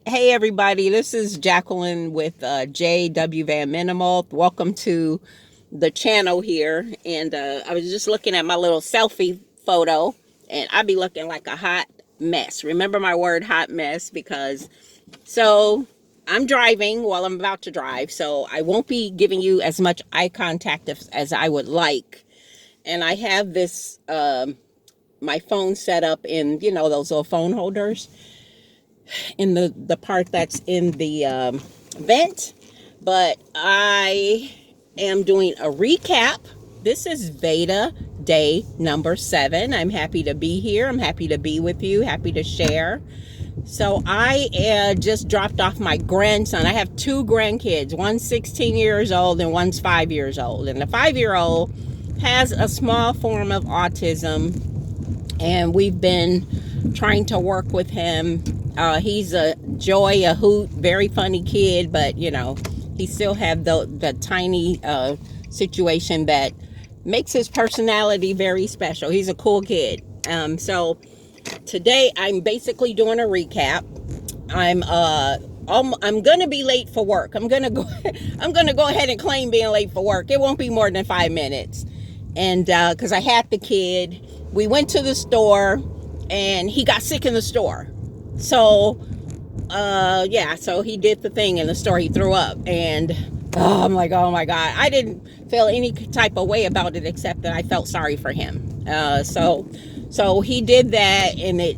Hey everybody, this is Jacqueline with JW Van Minimal. Welcome to the channel here. And I was just looking at my little selfie photo, and I be looking like a hot mess. Remember my word, hot mess, because so I'm driving while I'm about to drive, so I won't be giving you as much eye contact as I would like. And I have this my phone set up in, those little phone holders in the part that's in the vent. But I am doing a recap. This is VEDA day number 7. I'm happy to be here. I'm happy to be with you, happy to share. So I just dropped off my grandson. I have 2 grandkids. One's 16 years old and one's 5 years old. And the 5-year-old has a small form of autism, and we've been trying to work with him. He's a joy, a hoot, very funny kid, but he still have the tiny situation that makes his personality very special. He's a cool kid. So today I'm basically doing a recap. I'm gonna be late for work. I'm gonna go ahead and claim being late for work. It won't be more than 5 minutes. And because I had the kid, we went to the store and he got sick in the store. So so he did the thing in the store. He threw up, and I'm like, oh my God. I didn't feel any type of way about it except that I felt sorry for him. So he did that, and it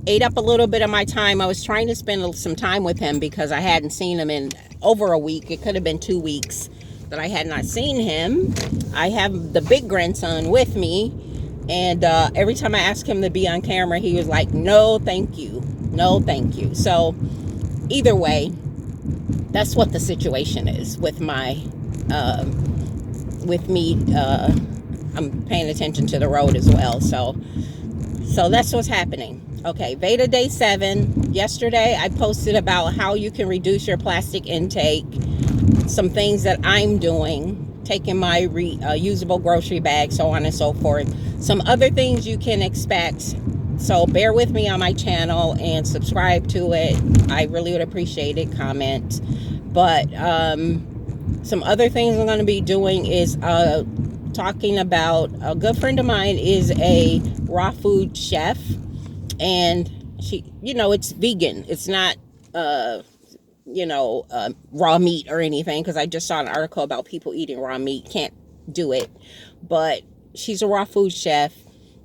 ate up a little bit of my time. I was trying to spend some time with him because I hadn't seen him in over a week. It could have been 2 weeks that I had not seen him. I have the big grandson with me, and every time I asked him to be on camera, he was like, no, thank you. No, thank you. So either way, that's what the situation is with my, with me. I'm paying attention to the road as well. So that's what's happening. Okay, VEDA day 7. Yesterday, I posted about how you can reduce your plastic intake. Some things that I'm doing, taking my usable grocery bag, so on and so forth. Some other things you can expect. So bear with me on my channel and subscribe to it. I really would appreciate it. Comment. But some other things I'm going to be doing is talking about, a good friend of mine is a raw food chef, and she, it's vegan. It's not raw meat or anything, because I just saw an article about people eating raw meat. Can't do it. But she's a raw food chef.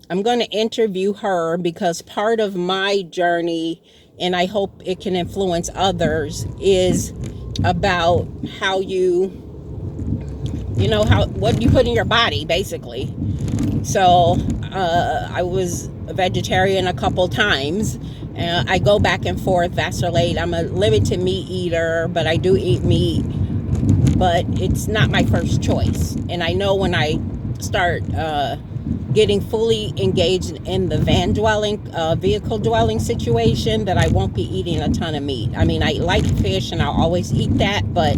I'm going to interview her because part of my journey, and I hope it can influence others, is about how what you put in your body, basically. So I was a vegetarian a couple times. I go back and forth, vacillate. I'm a limited meat eater, but I do eat meat. But it's not my first choice. And I know when I start getting fully engaged in the vehicle dwelling situation, that I won't be eating a ton of meat. I mean, I like fish and I'll always eat that, but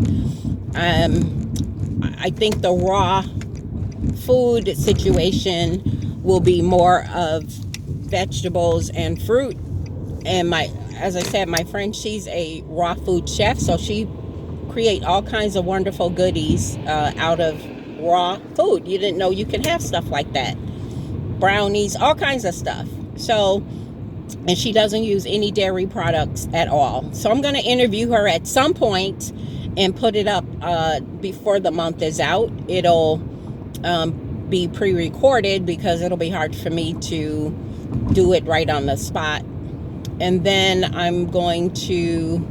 I think the raw food situation will be more of vegetables and fruit. And as I said, my friend, she's a raw food chef, so she create all kinds of wonderful goodies out of raw food. You didn't know you can have stuff like that. Brownies, all kinds of stuff. So, and she doesn't use any dairy products at all. So I'm going to interview her at some point and put it up before the month is out. It'll be pre-recorded because it'll be hard for me to do it right on the spot. And then I'm going to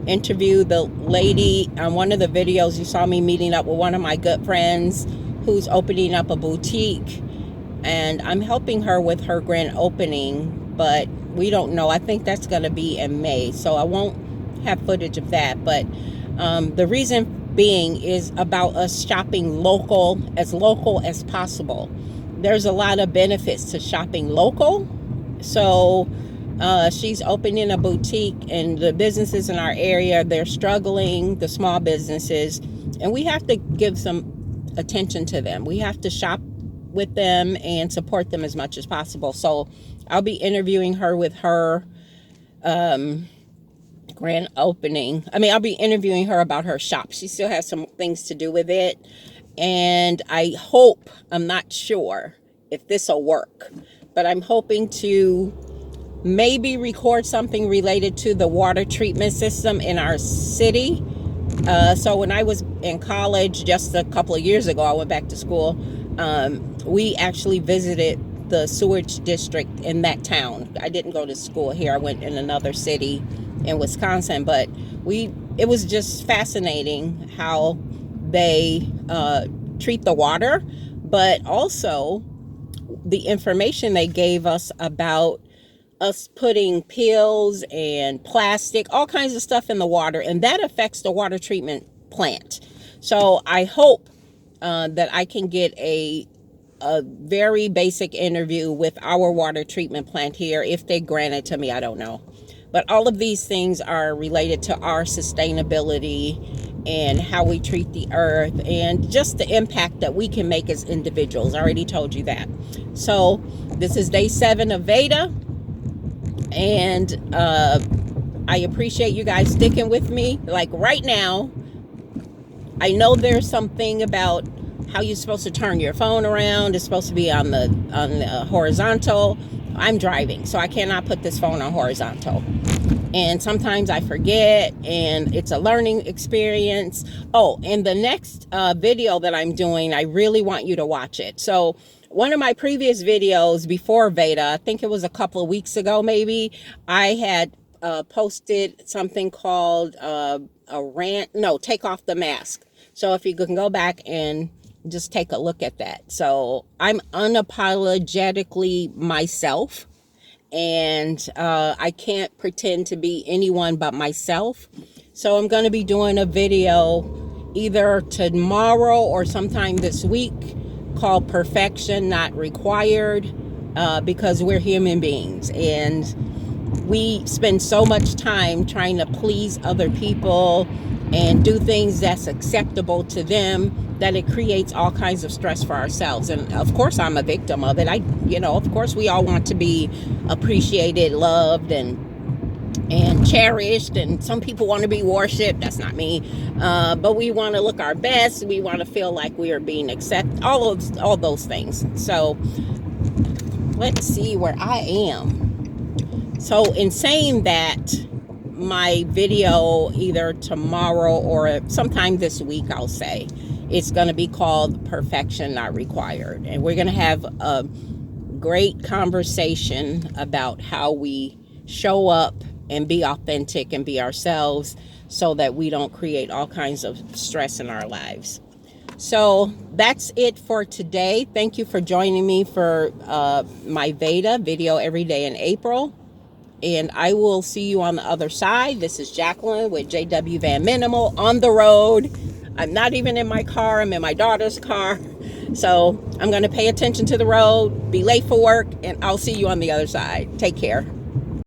interview the lady on one of the videos. You saw me meeting up with one of my good friends who's opening up a boutique, and I'm helping her with her grand opening, but we don't know. I think that's going to be in May, so I won't have footage of that. But the reason being is about us shopping local as possible. There's a lot of benefits to shopping local. So she's opening a boutique, and the businesses in our area, they're struggling, the small businesses, and we have to give some attention to them. We have to shop with them and support them as much as possible. So I'll be interviewing her with her grand opening. I mean, I'll be interviewing her about her shop. She still has some things to do with it. And I hope, I'm not sure if this will work, but I'm hoping to maybe record something related to the water treatment system in our city. So when I was in college just a couple of years ago, I went back to school. We actually visited the sewage district in that town. I didn't go to school here. I went in another city in Wisconsin, but it was just fascinating how they treat the water, but also the information they gave us about us putting pills and plastic, all kinds of stuff in the water, and that affects the water treatment plant. So I hope that I can get a very basic interview with our water treatment plant here. If they grant it to me, I don't know. But all of these things are related to our sustainability and how we treat the earth and just the impact that we can make as individuals. I already told you that. So this is day 7 of VEDA. And I appreciate you guys sticking with me. Like right now, I know there's something about how you're supposed to turn your phone around. It's supposed to be on the horizontal. I'm driving, so I cannot put this phone on horizontal. And sometimes I forget, and it's a learning experience. Oh, and the next video that I'm doing, I really want you to watch it. So one of my previous videos before VEDA, I think it was a couple of weeks ago maybe, I had posted something called Take Off the Mask. So if you can go back and just take a look at that. So I'm unapologetically myself, and I can't pretend to be anyone but myself. So I'm going to be doing a video either tomorrow or sometime this week called Perfection Not Required, because we're human beings and we spend so much time trying to please other people and do things that's acceptable to them that it creates all kinds of stress for ourselves. And of course I'm a victim of it. Of course we all want to be appreciated, loved, and cherished, and some people want to be worshipped. That's not me. But we want to look our best. We want to feel like we are being accepted. All those things. So let's see where I am. So in saying that, my video either tomorrow or sometime this week, I'll say, it's going to be called Perfection Not Required. And we're going to have a great conversation about how we show up and be authentic and be ourselves so that we don't create all kinds of stress in our lives. So that's it for today. Thank you for joining me for my VEDA video every day in April. And I will see you on the other side. This is Jacqueline with JW Van Minimal on the road. I'm not even in my car. I'm in my daughter's car. So I'm going to pay attention to the road, be late for work, and I'll see you on the other side. Take care.